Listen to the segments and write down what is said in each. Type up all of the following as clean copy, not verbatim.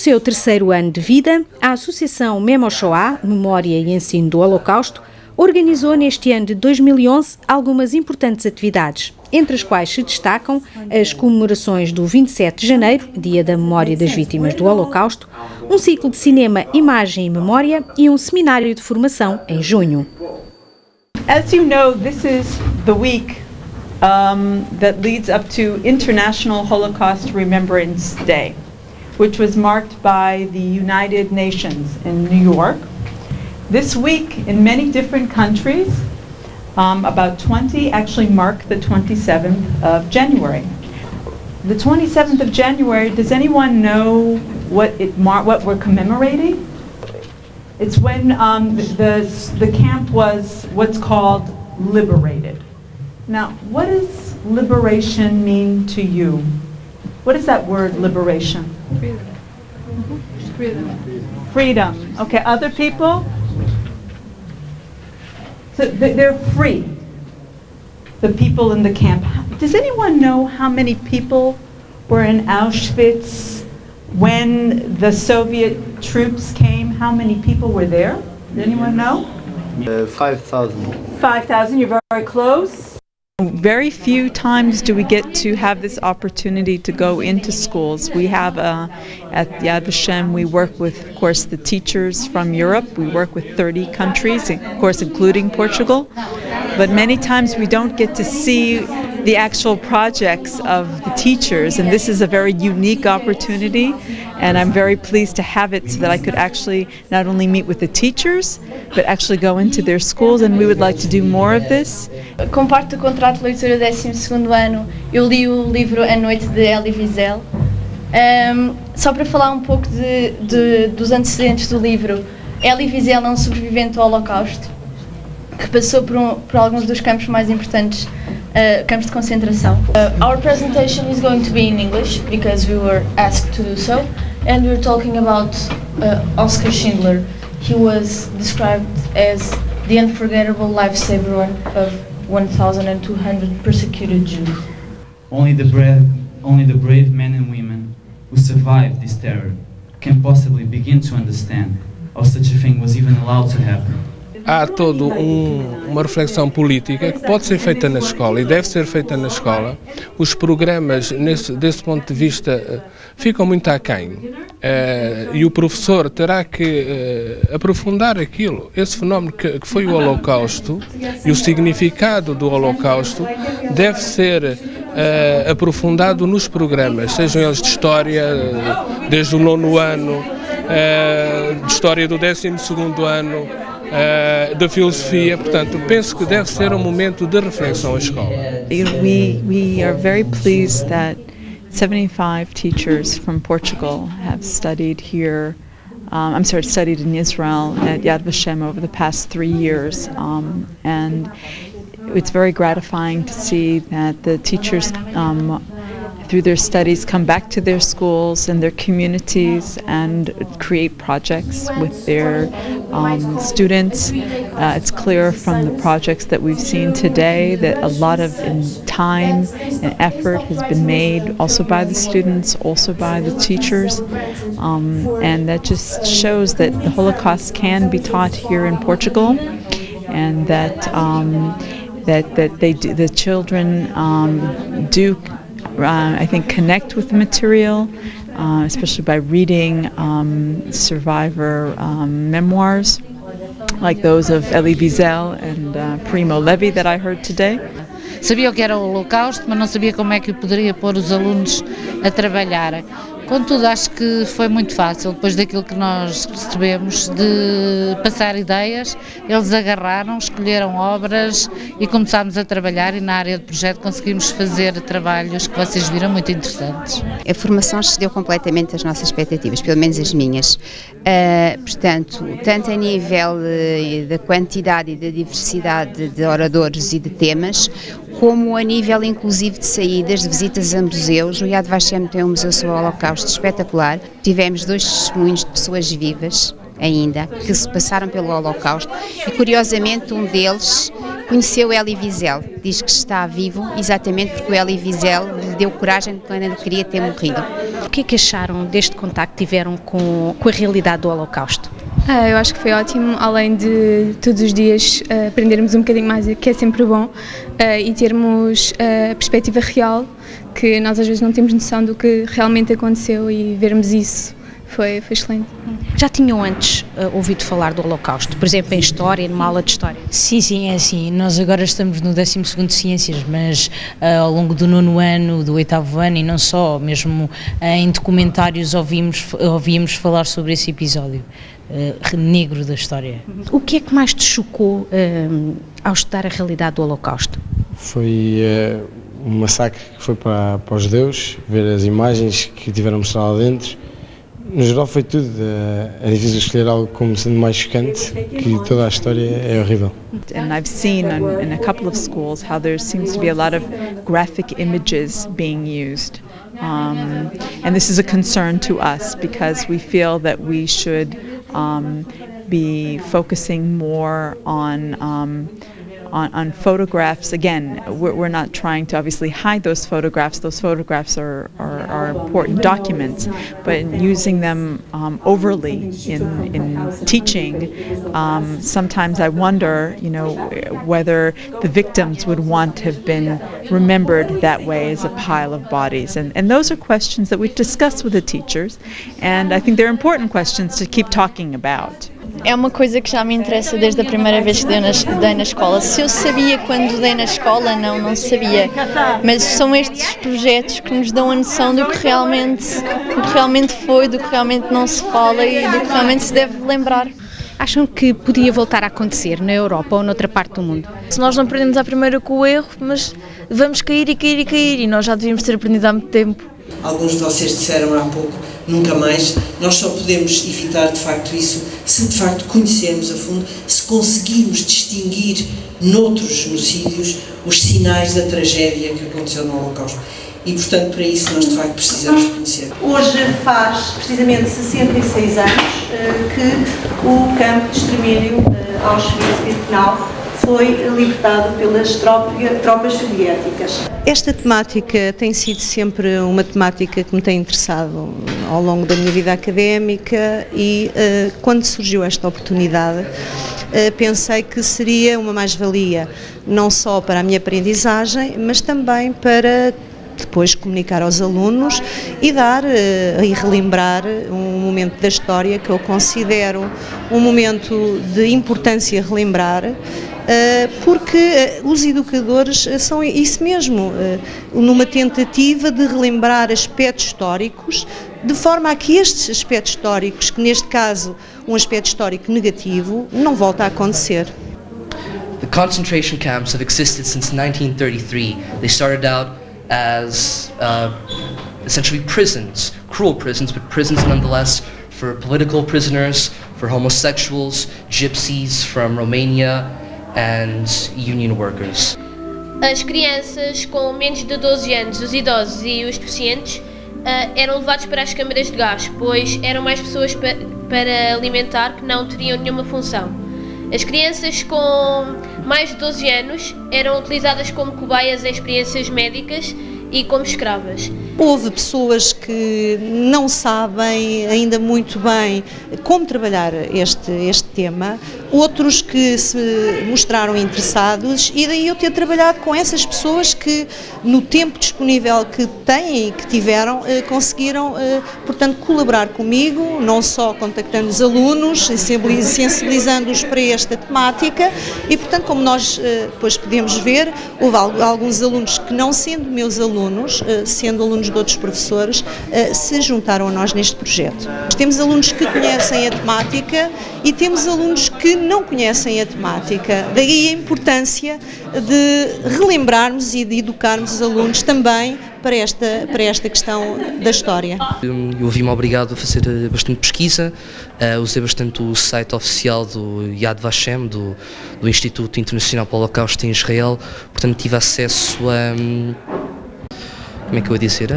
seu terceiro ano de vida, a Associação Memo Shoah, Memória e Ensino do Holocausto, organizou neste ano de 2011 algumas importantes atividades, entre as quais se destacam as comemorações do 27 de janeiro, Dia da Memória das Vítimas do Holocausto, um ciclo de cinema, imagem e memória e um seminário de formação em junho. As you know, this is the week that leads up to International Holocaust Remembrance Day, which was marked by the United Nations in New York. This week, in many different countries, about 20 actually mark the 27th of January. The 27th of January, does anyone know what we're commemorating? It's when the camp was what's called liberated. Now, what does liberation mean to you? What is that word, liberation? Freedom. Freedom. Freedom. Okay, other people? So they're free, the people in the camp. Does anyone know how many people were in Auschwitz when the Soviet troops came? How many people were there? Does anyone know? 5,000. 5,000, you're very close. Very few times do we get to have this opportunity to go into schools. We have at Yad Vashem, we work with, of course, the teachers from Europe. We work with 30 countries, of course, including Portugal. But many times we don't get to see the actual projects of the teachers, and this is a very unique opportunity, and I'm very pleased to have it so that I could actually not only meet with the teachers, but actually go into their schools, and we would like to do more of this. Como parte do contrato de leitura do 12º ano, eu li o livro A Noite de Elie Wiesel. Só para falar um pouco dos antecedentes do livro, Elie Wiesel é um sobrevivente do Holocausto que passou por alguns dos campos mais importantes, campos de concentração. Our presentation is going to be in English because we were asked to do so, and we're talking about Oskar Schindler. He was described as the unforgettable lifesaver of 1,200 persecuted Jews. Only the brave men and women who survived this terror can possibly begin to understand how such a thing was even allowed to happen. Há toda uma reflexão política que pode ser feita na escola e deve ser feita na escola. Os programas, desse ponto de vista, ficam muito aquém. E o professor terá que aprofundar aquilo, esse fenómeno que foi o Holocausto, e o significado do Holocausto deve ser aprofundado nos programas, sejam eles de história, desde o 9º ano, de história do 12º ano, da filosofia. Portanto, penso que deve ser um momento de reflexão à escola. We are very pleased that 75 teachers from Portugal have studied here, studied in Israel at Yad Vashem over the past 3 years, and it's very gratifying to see that the teachers through their studies come back to their schools and their communities and create projects with their students. It's clear from the projects that we've seen today that a lot of time and effort has been made also by the students, also by the teachers, and that just shows that the Holocaust can be taught here in Portugal, and that the children do I think connect with the material, especially by reading survivor memoirs like those of Elie Wiesel and Primo Levi that I heard today. Sabia o que era o Holocausto, mas não sabia como é que poderia pôr os alunos a trabalhar. Contudo, acho que foi muito fácil, depois daquilo que nós recebemos, de passar ideias. Eles agarraram, escolheram obras e começámos a trabalhar, e na área de projeto conseguimos fazer trabalhos que vocês viram muito interessantes. A formação excedeu completamente as nossas expectativas, pelo menos as minhas. Portanto, tanto a nível da quantidade e da diversidade de oradores e de temas, como a nível inclusive de saídas, de visitas a museus. O Yad Vashem tem um museu sobre o Holocausto espetacular. Tivemos 2 testemunhos de pessoas vivas ainda, que se passaram pelo Holocausto, e curiosamente um deles conheceu Elie Wiesel, diz que está vivo exatamente porque o Elie Wiesel lhe deu coragem quando ele queria ter morrido. que é que acharam deste contacto que tiveram com a realidade do Holocausto? Eu acho que foi ótimo, além de todos os dias aprendermos um bocadinho mais, que é sempre bom, e termos a perspectiva real, que nós às vezes não temos noção do que realmente aconteceu, e vermos isso foi excelente. Já tinham antes ouvido falar do Holocausto, por exemplo, em História, numa aula de História? Sim, é assim. Nós agora estamos no 12º de Ciências, mas ao longo do 9º ano, do 8º ano e não só, mesmo em documentários ouvíamos falar sobre esse episódio negro da história. O que é que mais te chocou ao estudar a realidade do Holocausto? Foi um massacre que foi para os judeus, ver as imagens que tiveram a mostrar lá dentro. No geral foi tudo, é difícil escolher algo como sendo mais chocante, que toda a história é horrível. And I've seen in a couple of schools how there seems to be a lot of graphic images being used. And this is a concern to us because we feel that we should be focusing more on photographs. Again, we're not trying to obviously hide those photographs. Those photographs are important documents, but using them overly in teaching, sometimes I wonder, whether the victims would want to have been remembered that way as a pile of bodies. And those are questions that we've discussed with the teachers, and I think they're important questions to keep talking about. É uma coisa que já me interessa desde a primeira vez que dei na escola. Se eu sabia quando dei na escola, não sabia. Mas são estes projetos que nos dão a noção do que realmente foi, do que realmente não se fala e do que realmente se deve lembrar. Acham que podia voltar a acontecer na Europa ou noutra parte do mundo? Se nós não aprendemos à primeira com o erro, mas vamos cair e nós já devíamos ter aprendido há muito tempo. Alguns de vocês disseram há pouco, nunca mais. Nós só podemos evitar de facto isso se de facto conhecermos a fundo, se conseguirmos distinguir noutros genocídios os sinais da tragédia que aconteceu no Holocausto. E portanto para isso nós de facto precisamos conhecer. Hoje faz precisamente 66 anos que o campo de extermínio Auschwitz-Birkenau foi libertado pelas tropas soviéticas. Esta temática tem sido sempre uma temática que me tem interessado ao longo da minha vida académica e quando surgiu esta oportunidade pensei que seria uma mais-valia não só para a minha aprendizagem, mas também para depois comunicar aos alunos e dar e relembrar um momento da história que eu considero um momento de importância relembrar, porque os educadores são isso mesmo, numa tentativa de relembrar aspectos históricos, de forma a que estes aspectos históricos, que neste caso um aspecto histórico negativo, não volta a acontecer. The concentration camps have existed since 1933. They started out as essentially prisons, cruel prisons, but prisons nonetheless for political prisoners, for homosexuals, gypsies from Romania, and union workers. As crianças com menos de 12 anos, os idosos e os deficientes eram levados para as câmaras de gás, pois eram mais pessoas para alimentar que não teriam nenhuma função. As crianças com mais de 12 anos eram utilizadas como cobaias em experiências médicas e como escravas. Houve pessoas que não sabem ainda muito bem como trabalhar este tema, outros que se mostraram interessados e daí eu ter trabalhado com essas pessoas que no tempo disponível que têm e que tiveram conseguiram, portanto, colaborar comigo, não só contactando os alunos, sensibilizando-os para esta temática e, portanto, como nós depois podemos ver, houve alguns alunos que não sendo meus alunos, sendo alunos de outros professores, se juntaram a nós neste projeto. Temos alunos que conhecem a temática e temos alunos que não conhecem a temática. Daí a importância de relembrarmos e de educarmos os alunos também para esta questão da história. Eu vi-me obrigado a fazer bastante pesquisa, usei bastante o site oficial do Yad Vashem, do Instituto Internacional para o Holocausto em Israel, portanto tive acesso a... como é que eu ia dizer?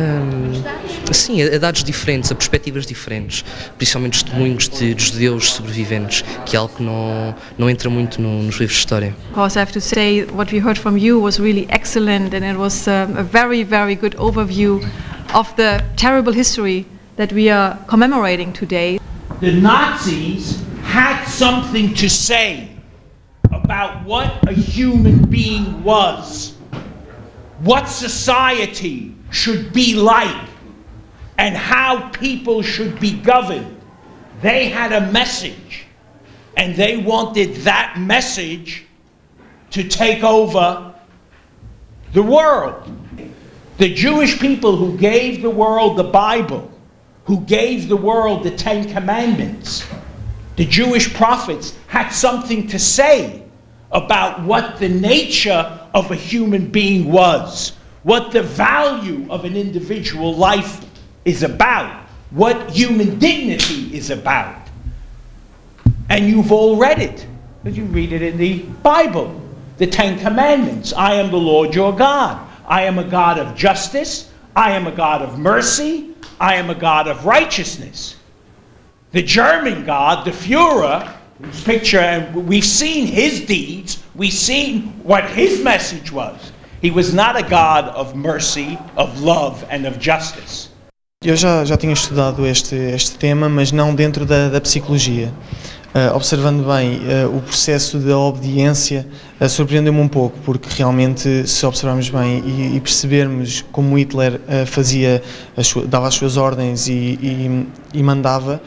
Sim, a dados diferentes, a perspectivas diferentes, principalmente testemunhos de judeus sobreviventes, que é algo que não entra muito nos livros de história. Of course, I have to say what we heard from you was really excellent and it was a very, very good overview of the terrible history that we are commemorating today. The Nazis had something to say about what a human being was, what society should be like, and how people should be governed. They had a message, and they wanted that message to take over the world. The Jewish people who gave the world the Bible, who gave the world the Ten Commandments, the Jewish prophets had something to say about what the nature of a human being was, what the value of an individual life is about, what human dignity is about. And you've all read it, because you read it in the Bible, the Ten Commandments. I am the Lord your God. I am a God of justice. I am a God of mercy. I am a God of righteousness. The German God, the Führer, whose picture, and we've seen his deeds, we've seen what his message was. He was not a God of mercy, of love, and of justice. Eu já tinha estudado este tema, mas não dentro da psicologia. Observando bem o processo da obediência, surpreendeu-me um pouco, porque realmente, se observarmos bem e percebermos como Hitler dava as suas ordens e mandava,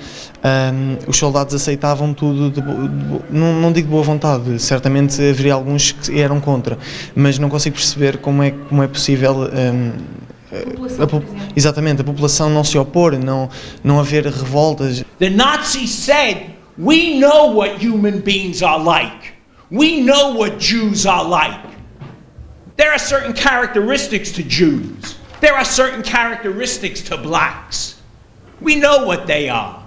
os soldados aceitavam tudo, não digo de boa vontade, certamente haveria alguns que eram contra, mas não consigo perceber como é possível exatamente, a população não se opor, não haver revoltas. The Nazis said, we know what human beings are like. We know what Jews are like. There are certain characteristics to Jews. There are certain characteristics to blacks. We know what they are.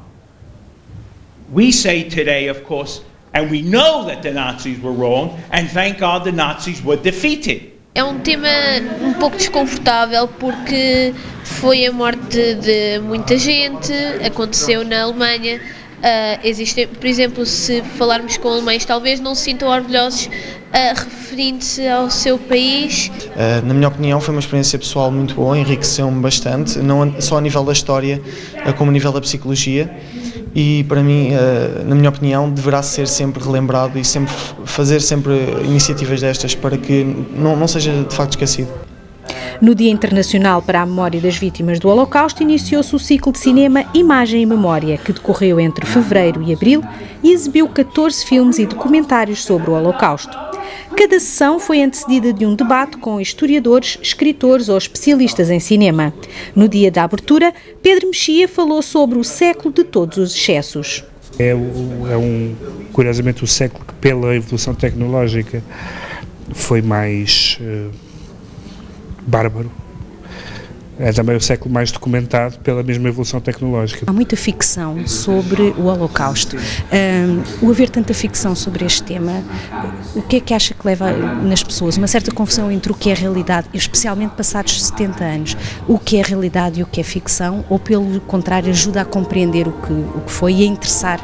We say today, of course, and we know that the Nazis were wrong, and thank God the Nazis were defeated. É um tema um pouco desconfortável porque foi a morte de muita gente, aconteceu na Alemanha. Existem, por exemplo, se falarmos com alemães, talvez não se sintam orgulhosos referindo-se ao seu país. Na minha opinião, foi uma experiência pessoal muito boa, enriqueceu-me bastante, não só a nível da história, como a nível da psicologia. E para mim, na minha opinião, deverá ser sempre relembrado e fazer sempre iniciativas destas para que não seja de facto esquecido. No Dia Internacional para a Memória das Vítimas do Holocausto, iniciou-se o ciclo de cinema Imagem e Memória, que decorreu entre fevereiro e abril e exibiu 14 filmes e documentários sobre o Holocausto. Cada sessão foi antecedida de um debate com historiadores, escritores ou especialistas em cinema. No dia da abertura, Pedro Mexia falou sobre o século de todos os excessos. Curiosamente, o século que, pela evolução tecnológica, foi mais bárbaro. É também o século mais documentado pela mesma evolução tecnológica. Há muita ficção sobre o Holocausto. O haver tanta ficção sobre este tema, o que é que acha que leva nas pessoas? Uma certa confusão entre o que é realidade, especialmente passados 70 anos, o que é realidade e o que é ficção, ou pelo contrário ajuda a compreender o que foi e a interessar,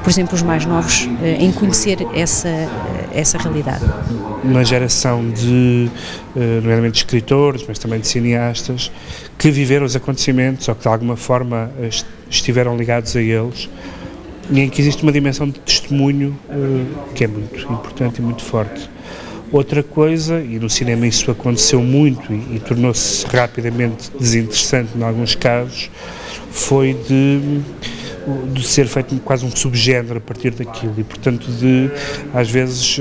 por exemplo, os mais novos em conhecer essa realidade? Uma geração nomeadamente de escritores, mas também de cineastas, que viveram os acontecimentos ou que de alguma forma estiveram ligados a eles, e em que existe uma dimensão de testemunho que é muito importante e muito forte. Outra coisa, e no cinema isso aconteceu muito e tornou-se rapidamente desinteressante em alguns casos, foi de ser feito quase um subgénero a partir daquilo e, portanto, de, às vezes,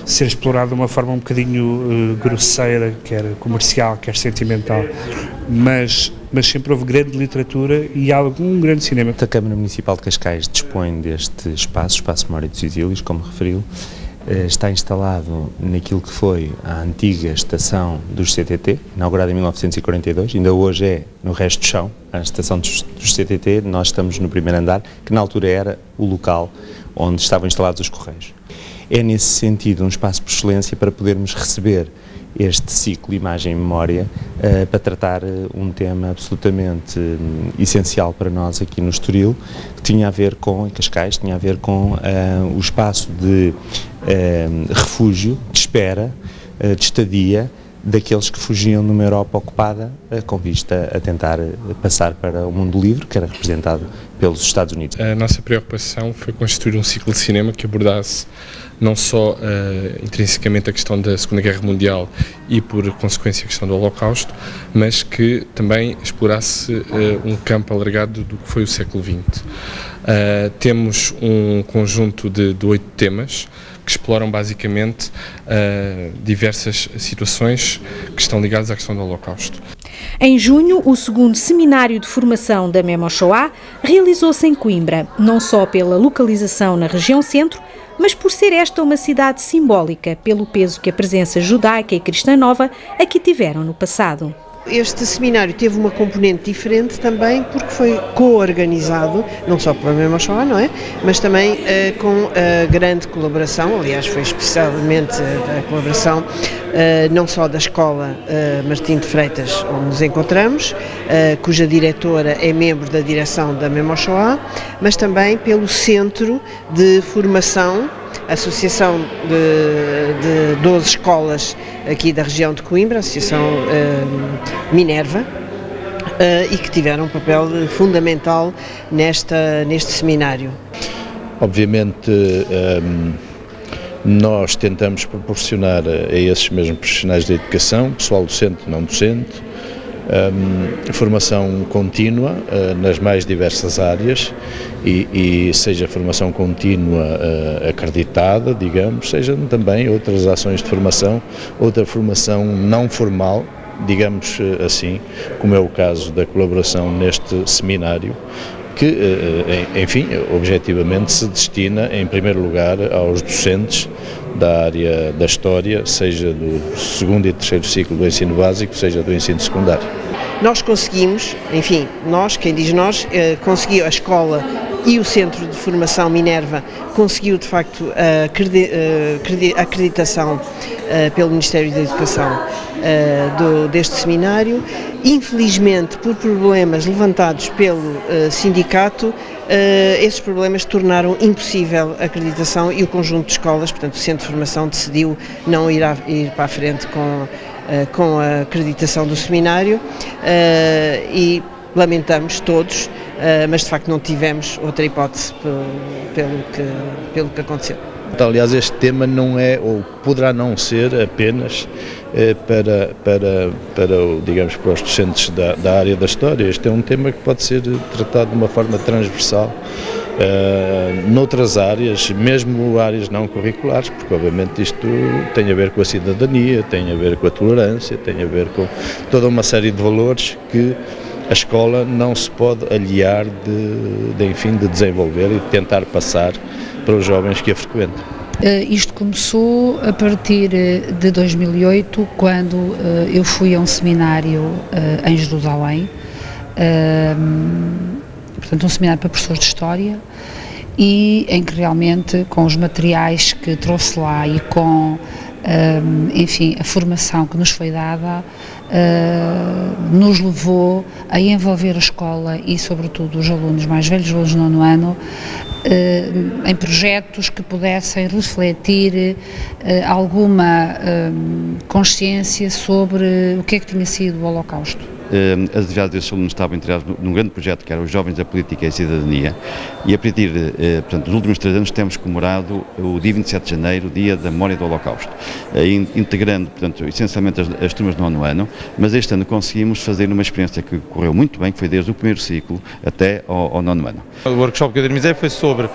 ser explorado de uma forma um bocadinho grosseira, quer comercial, quer sentimental, mas sempre houve grande literatura e algum grande cinema. A Câmara Municipal de Cascais dispõe deste Espaço Memória dos Exílios, como referiu. Está instalado naquilo que foi a antiga estação dos CTT, inaugurada em 1942, ainda hoje é no resto do chão, a estação dos CTT. Nós estamos no primeiro andar, que na altura era o local onde estavam instalados os Correios. É nesse sentido um espaço por excelência para podermos receber este ciclo Imagem e Memória para tratar um tema absolutamente essencial para nós aqui no Estoril, que tinha a ver com, em Cascais, tinha a ver com o espaço de refúgio, de espera, de estadia daqueles que fugiam de uma Europa ocupada com vista a tentar passar para o mundo livre, que era representado pelos Estados Unidos. A nossa preocupação foi constituir um ciclo de cinema que abordasse não só intrinsecamente a questão da Segunda Guerra Mundial e, por consequência, a questão do Holocausto, mas que também explorasse um campo alargado do que foi o século XX. Temos um conjunto de 8 temas que exploram basicamente diversas situações que estão ligadas à questão do Holocausto. Em junho, o segundo seminário de formação da Memo Shoah realizou-se em Coimbra, não só pela localização na região centro, mas por ser esta uma cidade simbólica, pelo peso que a presença judaica e cristã nova aqui tiveram no passado. Este seminário teve uma componente diferente também porque foi co-organizado, não só pela Memo Shoah, não é? Mas também com a grande colaboração, aliás foi especialmente a colaboração não só da Escola Martim de Freitas, onde nos encontramos, cuja diretora é membro da direção da Memo Shoah, mas também pelo Centro de Formação, Associação de 12 escolas aqui da região de Coimbra, a Associação Minerva, e que tiveram um papel fundamental neste seminário. Obviamente, nós tentamos proporcionar a esses mesmos profissionais da educação, pessoal docente, não docente, formação contínua nas mais diversas áreas e seja formação contínua acreditada, digamos, seja também outras ações de formação, outra formação não formal, digamos assim, como é o caso da colaboração neste seminário, que, enfim, objetivamente se destina, em primeiro lugar, aos docentes da área da História, seja do segundo e terceiro ciclo do ensino básico, seja do ensino secundário. Nós conseguimos, enfim, nós, quem diz nós, conseguiu a escola e o Centro de Formação Minerva conseguiu, de facto, a acreditação pelo Ministério da Educação deste seminário. Infelizmente, por problemas levantados pelo sindicato, esses problemas tornaram impossível a acreditação e o conjunto de escolas, portanto o Centro de Formação decidiu não ir para a frente com a acreditação do seminário e lamentamos todos, mas de facto não tivemos outra hipótese pelo que aconteceu. Aliás, este tema não é, ou poderá não ser apenas digamos, para os docentes da área da História. Este é um tema que pode ser tratado de uma forma transversal noutras áreas, mesmo áreas não curriculares, porque obviamente isto tem a ver com a cidadania, tem a ver com a tolerância, tem a ver com toda uma série de valores que a escola não se pode aliar de desenvolver e de tentar passar para os jovens que a frequentam. Isto começou a partir de 2008, quando eu fui a um seminário em Jerusalém, portanto um seminário para professores de História, e em que realmente com os materiais que trouxe lá e com enfim, a formação que nos foi dada, nos levou a envolver a escola e sobretudo os alunos mais velhos, os alunos do 9º ano, em projetos que pudessem refletir alguma consciência sobre o que é que tinha sido o Holocausto. As atividades desses alunos estavam integradas num grande projeto que era os Jovens da Política e a Cidadania, e a partir portanto, dos últimos 3 anos temos comemorado o dia 27 de janeiro, o dia da memória do Holocausto, integrando, portanto, essencialmente as turmas do 9º ano, mas este ano conseguimos fazer uma experiência que correu muito bem, que foi desde o primeiro ciclo até ao 9º ano. O workshop que eu dinamizei foi sobre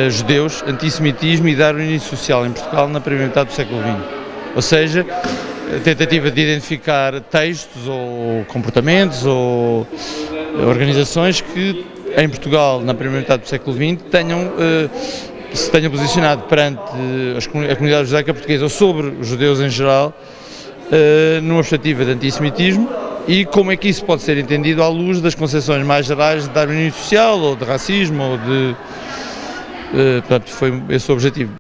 judeus, antissemitismo e darwinismo social em Portugal na primeira metade do século XX, ou seja, tentativa de identificar textos ou comportamentos ou organizações que em Portugal, na primeira metade do século XX, se tenham posicionado perante a comunidade judaica portuguesa ou sobre os judeus em geral, numa perspectiva de antissemitismo, e como é que isso pode ser entendido à luz das concepções mais gerais de darwinismo social ou de racismo ou de... portanto, foi esse o objetivo.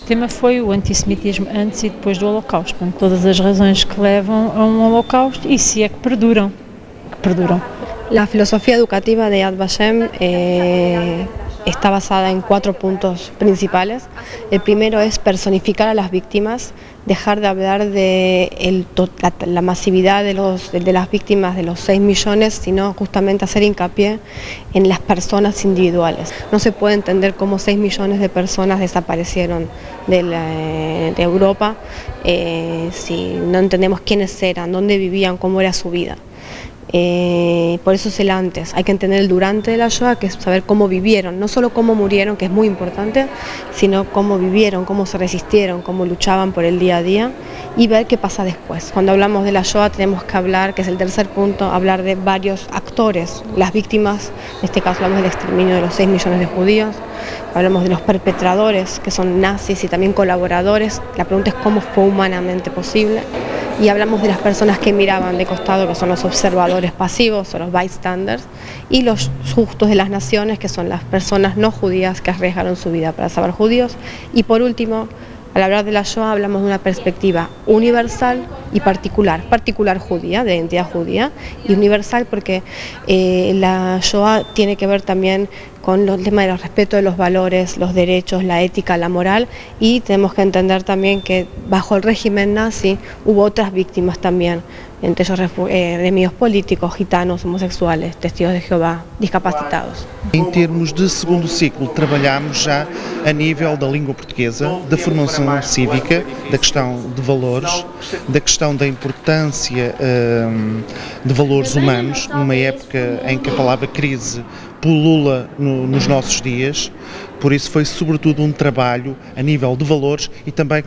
O tema foi o antissemitismo antes e depois do Holocausto, portanto, todas as razões que levam a um Holocausto e se é que perduram. La filosofía educativa de Yad Vashem está basada en 4 puntos principales. El primero es personificar a las víctimas, dejar de hablar de la masividad de las víctimas, de los 6 millones, sino justamente hacer hincapié en las individuales. No se puede entender cómo 6 millones de personas desaparecieron de Europa si no entendemos quiénes eran, dónde vivían, cómo era su vida. Por eso es el antes, hay que entender el durante de la Shoah, que es saber cómo vivieron, no solo cómo murieron, que es muy importante, sino cómo vivieron, cómo se resistieron, cómo luchaban por el día a día y ver qué pasa después. Cuando hablamos de la Shoah tenemos que hablar, que es el tercer punto, hablar de varios actores, las víctimas, en este caso hablamos del exterminio de los 6 millones de judíos, hablamos de los perpetradores, que son nazis y también colaboradores, la pregunta es cómo fue humanamente posible. Y hablamos de las personas que miraban de costado, que son los observadores pasivos o los bystanders, y los justos de las naciones, que son las personas no judías que arriesgaron su vida para salvar judíos. Y por último, al hablar de la Shoah hablamos de una perspectiva universal y particular judía, de identidad judía, y universal porque la Shoah tiene que ver también con el tema del respeto de los valores, los derechos, la ética, la moral, y tenemos que entender también que bajo el régimen nazi hubo otras víctimas también, entre ellos enemigos políticos, gitanos, homosexuales, testigos de Jehová, discapacitados. Em termos de segundo ciclo, trabalhamos já a nível da língua portuguesa, da formação cívica, da questão de valores, da questão da importância de valores humanos, numa época em que a palavra crise pulula nos nossos dias, por isso foi sobretudo trabalho a nível de valores e também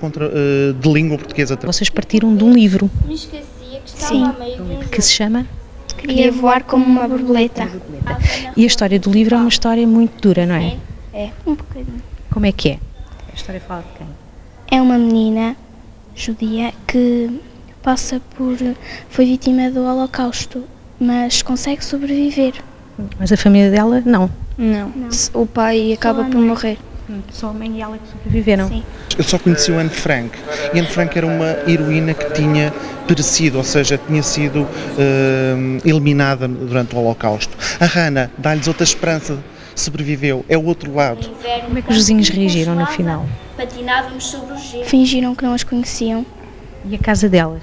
de língua portuguesa. Vocês partiram de um livro. Sim. Que se chama? Queria voar como uma borboleta. E a história do livro é uma história muito dura, não é? É, um bocadinho. Como é que é? A história fala de quem? É uma menina judia que foi vítima do Holocausto, mas consegue sobreviver. Mas a família dela, não? Não. O pai acaba por morrer. Só a mãe e ela que sobreviveram? Sim. Eu só conheci o Anne Frank, e Anne Frank era uma heroína que tinha perecido, ou seja, tinha sido eliminada durante o Holocausto. A Hannah dá-lhes outra esperança, sobreviveu, é o outro lado. Como é que os vizinhos reagiram no final? Patinávamos sobre o gelo. Fingiram que não as conheciam. E a casa delas?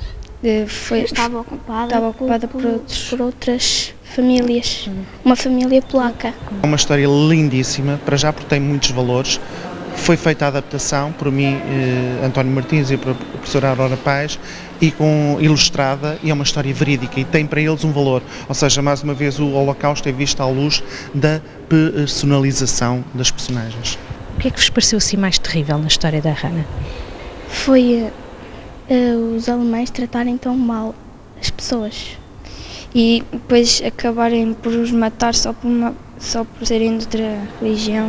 Estava ocupada por outras famílias, uma família polaca. É uma história lindíssima, para já porque tem muitos valores. Foi feita a adaptação por mim, António Martins e pela professora Aurora Paz, e ilustrada, e é uma história verídica e tem para eles um valor. Ou seja, mais uma vez o Holocausto é visto à luz da personalização das personagens. O que é que vos pareceu assim mais terrível na história da Hannah? Foi os alemães tratarem tão mal as pessoas e depois acabarem por os matar só por serem de outra religião.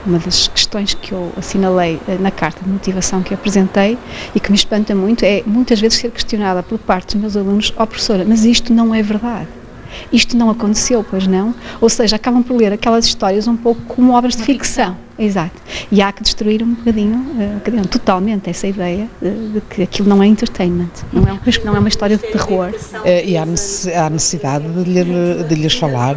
Uma das questões que eu assinalei na carta de motivação que apresentei e que me espanta muito é muitas vezes ser questionada por parte dos meus alunos: ó professora, mas isto não é verdade. Isto não aconteceu, pois não? Ou seja, acabam por ler aquelas histórias um pouco como obras de ficção. Exato. E há que destruir um bocadinho, totalmente, essa ideia de que aquilo não é entertainment, não é uma história de terror. E há necessidade de lhes falar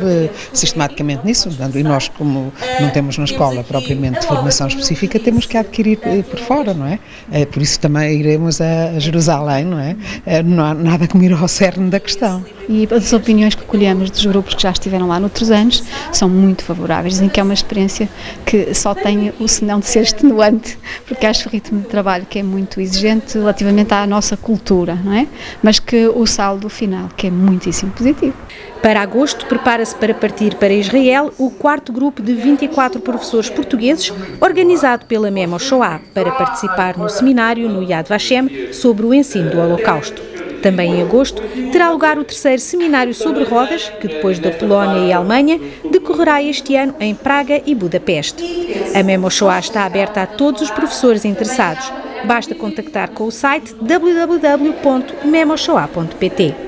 sistematicamente nisso. E nós, como não temos na escola propriamente formação específica, temos que adquirir por fora, não é? Por isso também iremos a Jerusalém, não é? Não há nada como ir ao cerne da questão. E as opiniões que colhemos dos grupos que já estiveram lá noutros anos são muito favoráveis. Dizem que é uma experiência que só tem o senão de ser extenuante, porque acho o ritmo de trabalho que é muito exigente relativamente à nossa cultura, não é? Mas que o saldo final, que é muitíssimo positivo. Para agosto, prepara-se para partir para Israel o 4º grupo de 24 professores portugueses, organizado pela Memo Shoah, para participar no seminário no Yad Vashem sobre o ensino do Holocausto. Também em agosto, terá lugar o 3º Seminário sobre Rodas, que depois da Polónia e Alemanha, decorrerá este ano em Praga e Budapeste. A Memo Shoah está aberta a todos os professores interessados. Basta contactar com o site www.memoshoah.pt.